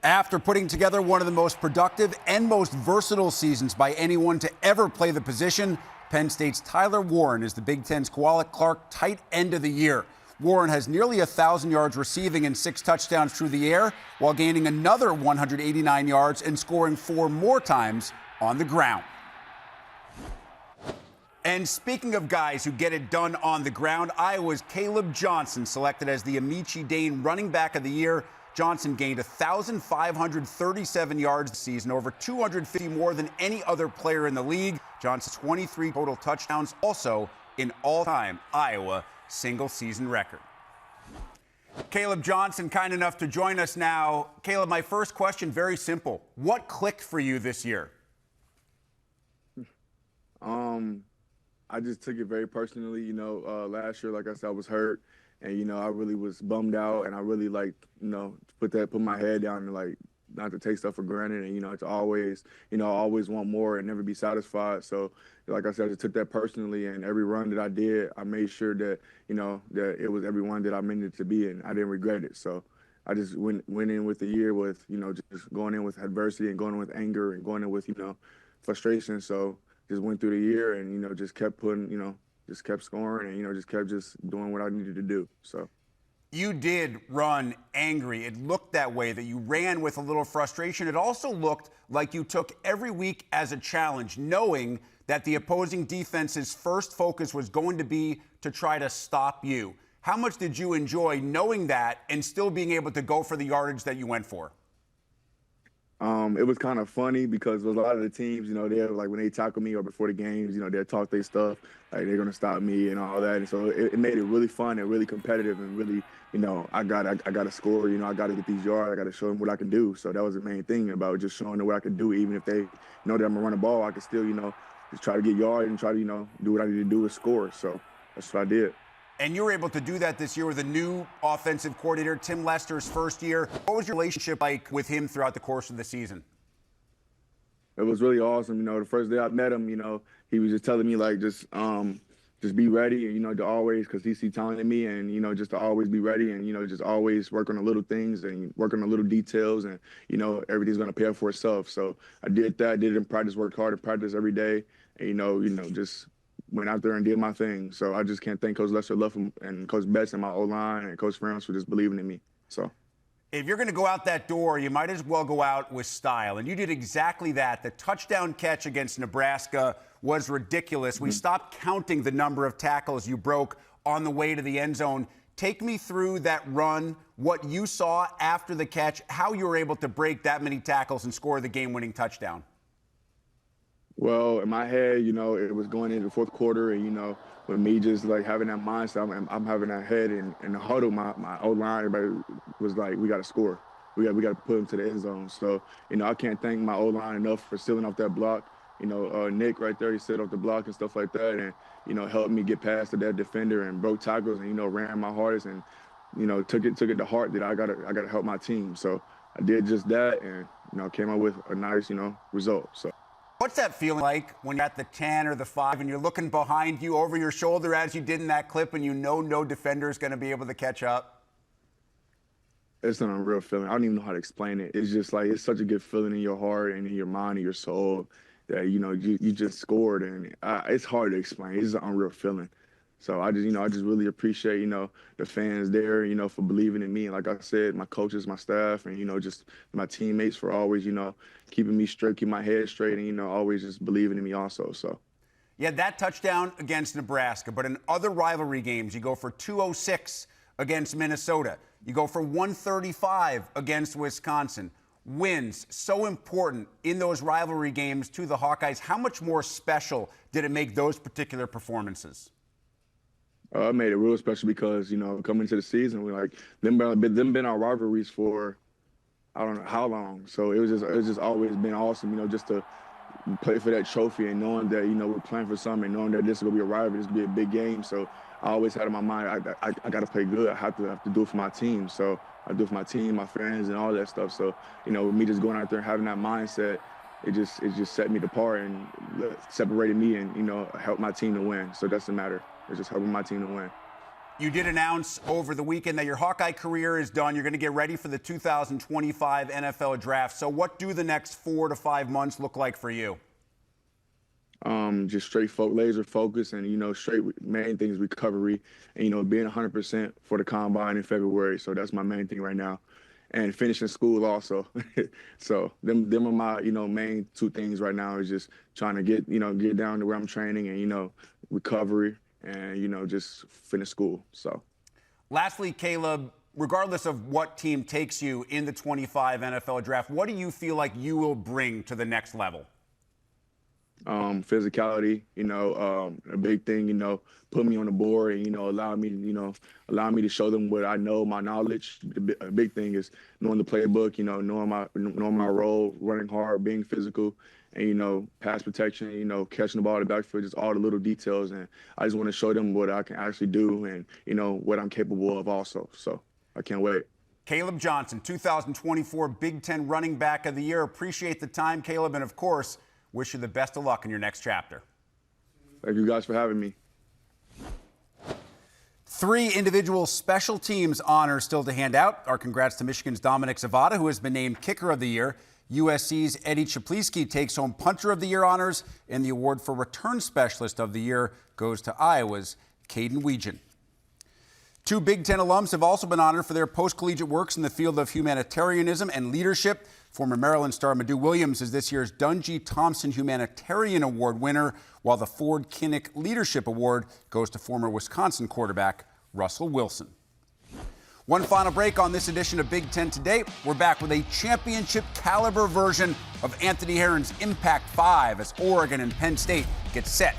After putting together one of the most productive and most versatile seasons by anyone to ever play the position, Penn State's Tyler Warren is the Big Ten's Koala Clark tight end of the year. Warren has nearly 1,000 yards receiving and 6 touchdowns through the air, while gaining another 189 yards and scoring 4 more times on the ground. And speaking of guys who get it done on the ground, Iowa's Kaleb Johnson selected as the Amici-Dane Running Back of the Year. Johnson gained 1,537 yards this season, over 250 more than any other player in the league. Johnson's 23 total touchdowns, also an all-time Iowa single-season record. Kaleb Johnson, kind enough to join us now. Kaleb, my first question, very simple. What clicked for you this year? I just took it very personally. Last year, like I said, I was hurt. And, I really was bummed out, and I really, put my head down and, not to take stuff for granted and, to always, always want more and never be satisfied. So, like I said, I just took that personally, and every run that I did, I made sure that, that it was every one that I meant it to be, and I didn't regret it. So I just went in with the year with, just going in with adversity and going in with anger and going in with, frustration. So just went through the year and, just kept putting, just kept scoring and, just kept doing what I needed to do. So you did run angry. It looked that way, that you ran with a little frustration. It also looked like you took every week as a challenge, knowing that the opposing defense's first focus was going to be to try to stop you. How much did you enjoy knowing that and still being able to go for the yardage that you went for? It was kind of funny because a lot of the teams, they're when they tackle me or before the games, they'll talk their stuff, like they're going to stop me and all that. And so it made it really fun and really competitive and really, I got to score, I got to get these yards. I got to show them what I can do. So that was the main thing about just showing them what I could do. Even if they know that I'm going to run the ball, I can still, just try to get yards and try to, do what I need to do to score. So that's what I did. And you were able to do that this year with a new offensive coordinator, Tim Lester's first year. What was your relationship like with him throughout the course of the season? It was really awesome. The first day I met him, he was just telling me just be ready and, to always, because he see talent in me and, just to always be ready and, just always work on the little things and work on the little details and, everything's going to pay off for itself. So I did that, did it in practice, worked hard in practice every day and, just went out there and did my thing. So I just can't thank Coach Lester Luff and Coach Betts and my O-line and Coach Franz for just believing in me. So if you're going to go out that door, you might as well go out with style. And you did exactly that. The touchdown catch against Nebraska was ridiculous. We stopped counting the number of tackles you broke on the way to the end zone. Take me through that run, what you saw after the catch, how you were able to break that many tackles and score the game-winning touchdown. Well, in my head, it was going into the fourth quarter and, with me just having that mindset, I'm having that head in the huddle, my O-line, everybody was like, we got to score. We got to put him to the end zone. So, I can't thank my O-line enough for sealing off that block. Nick right there, he set off the block and stuff like that and, helped me get past that defender and broke tackles and, ran my hardest and, took it to heart that I gotta help my team. So I did just that and, came out with a nice, result. So. What's that feeling like when you're at the 10 or the 5 and you're looking behind you over your shoulder as you did in that clip and no defender is going to be able to catch up? It's an unreal feeling. I don't even know how to explain it. It's just it's such a good feeling in your heart and in your mind and your soul that, you just scored. And it's hard to explain. It's an unreal feeling. So I just really appreciate, the fans there, for believing in me. And like I said, my coaches, my staff, and, just my teammates for always, keeping me straight, keep my head straight, and, always just believing in me also. So. You had that touchdown against Nebraska, but in other rivalry games, you go for 206 against Minnesota. You go for 135 against Wisconsin. Wins, so important in those rivalry games to the Hawkeyes. How much more special did it make those particular performances? I made it real special because, coming into the season, we them been our rivalries for I don't know how long. So it was just always been awesome, just to play for that trophy and knowing that, we're playing for something and knowing that this is gonna be a rivalry, this is gonna be a big game. So I always had in my mind, I gotta play good. I have to do it for my team. So I do it for my team, my friends, and all that stuff. So, with me just going out there and having that mindset, it just set me apart and separated me and, helped my team to win. So that's the matter. It's just helping my team to win. You did announce over the weekend that your Hawkeye career is done. You're going to get ready for the 2025 NFL Draft. So what do the next 4 to 5 months look like for you? Just straight laser focus and, straight main thing is recovery and, being 100% for the combine in February. So that's my main thing right now. And finishing school also. So them are my, main two things right now is just trying to get down to where I'm training and, recovery and, just finish school. So. Lastly, Kaleb, regardless of what team takes you in the 25 NFL Draft, what do you feel like you will bring to the next level? Physicality, a big thing, put me on the board and, allow me to show them what I know, my knowledge. A big thing is knowing the playbook, knowing my role, running hard, being physical, and, pass protection, catching the ball in the backfield, just all the little details. And I just want to show them what I can actually do and, what I'm capable of also. So I can't wait. Kaleb Johnson, 2024 Big Ten Running Back of the Year. Appreciate the time, Kaleb, and of course, wish you the best of luck in your next chapter. Thank you guys for having me. 3 individual special teams honors still to hand out. Our congrats to Michigan's Dominic Zavada, who has been named Kicker of the Year. USC's Eddie Czaplicki takes home Punter of the Year honors, and the award for Return Specialist of the Year goes to Iowa's Caden Weegan. 2 Big Ten alums have also been honored for their post-collegiate works in the field of humanitarianism and leadership. Former Maryland star Madu Williams is this year's Dungy Thompson Humanitarian Award winner, while the Ford Kinnick Leadership Award goes to former Wisconsin quarterback Russell Wilson. One final break on this edition of Big Ten Today. We're back with a championship caliber version of Anthony Herron's Impact 5 as Oregon and Penn State get set